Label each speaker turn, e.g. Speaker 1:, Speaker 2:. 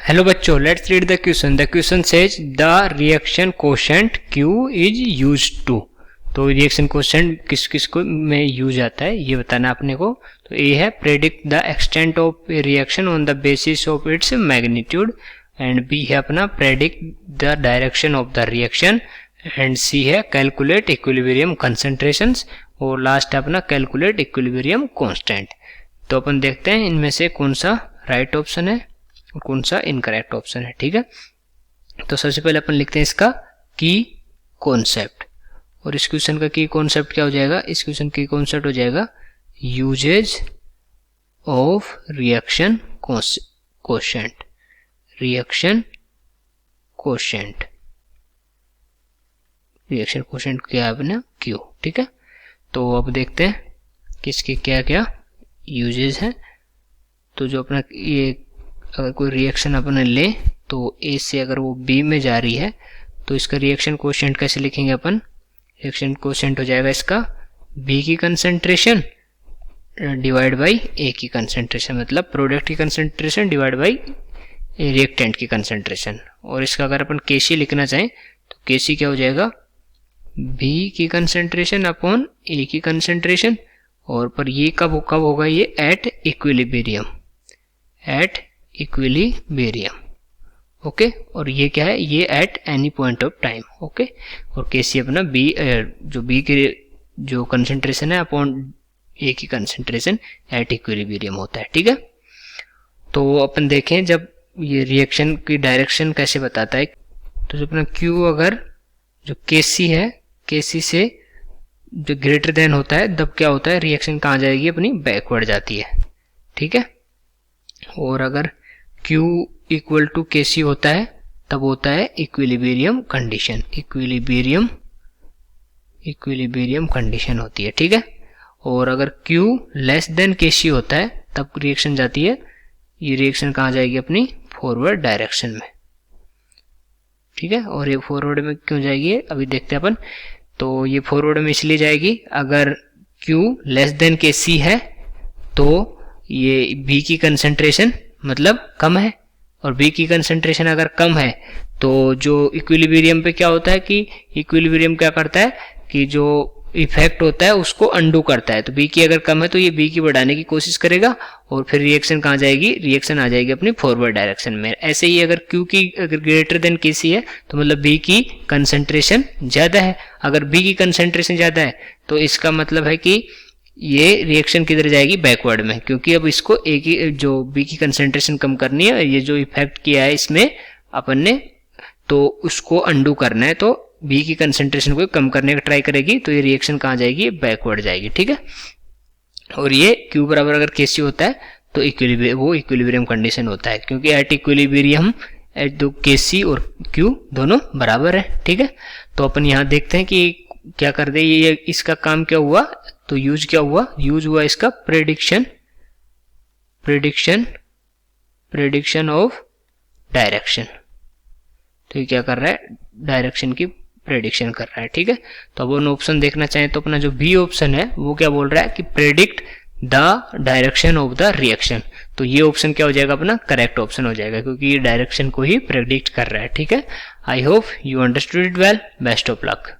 Speaker 1: Hello बच्चों, let's read the question. The question says the reaction quotient Q is used to. तो reaction quotient किस किस को में यूज आता है ये बताना अपने को। तो ए है predict the extent of a reaction on the basis of its magnitude, and B है अपना predict the direction of the reaction, and C है कैलकुलेट इक्विलिब्रियम कंसंट्रेशंस, और लास्ट है अपना कैलकुलेट इक्विलिब्रियम कांस्टेंट। तो अपन देखते हैं इनमें से कौन सा राइट ऑप्शन है और कौन सा इनकरेक्ट ऑप्शन है। ठीक है, तो सबसे पहले अपन लिखते हैं इसका की कॉन्सेप्ट, और इस क्वेश्चन का की कॉन्सेप्ट क्या हो जाएगा? इस क्वेश्चन की कॉन्सेप्ट हो जाएगा usages of reaction quotient. Reaction quotient, reaction quotient क्या है अपना Q। ठीक है, तो अब देखते हैं किसके क्या क्या यूजेज हैं। तो जो अपना ये अगर कोई रिएक्शन अपने ले तो A से अगर वो B में जा रही है तो इसका रिएक्शन कोशेंट कैसे लिखेंगे अपन? रिएक्शन कोशेंट हो जाएगा इसका B की कंसंट्रेशन डिवाइड बाई A की कंसंट्रेशन, मतलब प्रोडक्ट की कंसंट्रेशन डिवाइड बाई रिएक्टेंट की कंसंट्रेशन। और इसका अगर अपन Kc लिखना चाहें तो Kc क्या हो जाएगा? B की कंसंट्रेशन अपॉन A की कंसंट्रेशन, और पर ये कब होगा? ये at equilibrium, at equilibrium. Okay, और ये क्या है? ये at any point of time. Okay, और Kc अपना B जो B की जो कंसंट्रेशन है अपॉन A की कंसंट्रेशन एट इक्विलिब्रियम होता है। ठीक है, तो अपन देखें जब ये रिएक्शन की डायरेक्शन कैसे बताता है। तो जो अपना Q अगर जो Kc है, Kc से जो ग्रेटर देन होता है तब क्या होता है? रिएक्शन कहाँ जाएगी? अपनी बैकवर्ड जाती है। ठीक है, और अगर Q इक्वल टू Kc होता है तब होता है इक्विलिब्रियम कंडीशन, इक्विलिब्रियम कंडीशन होती है। ठीक है, और अगर Q लेस देन Kc होता है तब रिएक्शन जाती है, ये रिएक्शन कहाँ जाएगी? अपनी फॉरवर्ड डायरेक्शन में। ठीक है, और ये फॉरवर्ड में क्यों जाएगी अभी देखते हैं अपन। तो ये फॉरवर्ड में इसलिए जाएगी अगर Q लेस देन Kc है तो ये B की कंसंट्रेशन मतलब कम है, और B की कंसंट्रेशन अगर कम है तो जो इक्विलिब्रियम पे क्या होता है कि इक्विलिब्रियम क्या करता है कि जो इफेक्ट होता है उसको अंडू करता है। तो B की अगर कम है तो ये B की बढ़ाने की कोशिश करेगा, और फिर रिएक्शन कहाँ जाएगी? रिएक्शन आ जाएगी अपनी फॉरवर्ड डायरेक्शन में। ऐसे ही अगर Q की अगर ग्रेटर देन Kc है तो मतलब B की कंसंट्रेशन ज्यादा है। अगर B की कंसंट्रेशन ज्यादा है तो इसका मतलब है कि ये रिएक्शन किधर जाएगी? बैकवर्ड में, क्योंकि अब इसको A की जो B की कंसंट्रेशन कम करनी है, ये जो इफेक्ट किया है इसमें अपन ने तो उसको अंडू करना है, तो B की कंसंट्रेशन को कम करने का ट्राई करेगी, तो ये रिएक्शन कहाँ जाएगी? बैकवर्ड जाएगी। ठीक है, और ये Q बराबर अगर Kc होता है तो वो इक्विलिब्रियम कंडीशन होता है, क्योंकि एट इक्विलिब्रियम एट दो Kc और Q दोनों बराबर है। ठीक है, तो अपन यहाँ देखते हैं कि क्या कर दे ये इसका काम क्या हुआ। तो यूज क्या हुआ? यूज हुआ इसका प्रेडिक्शन ऑफ डायरेक्शन। तो ये क्या कर रहा है? डायरेक्शन की प्रेडिक्शन कर रहा है। ठीक है, तो अब अपन ऑप्शन देखना चाहें तो अपना जो बी ऑप्शन है वो क्या बोल रहा है कि predict the direction of the reaction. तो ये ऑप्शन क्या हो जाएगा? अपना करेक्ट ऑप्शन हो जाएगा, क्योंकि ये डायरेक्शन को ही प्रेडिक्ट कर रहा है। ठीक है, I hope you understood it well. Best of luck.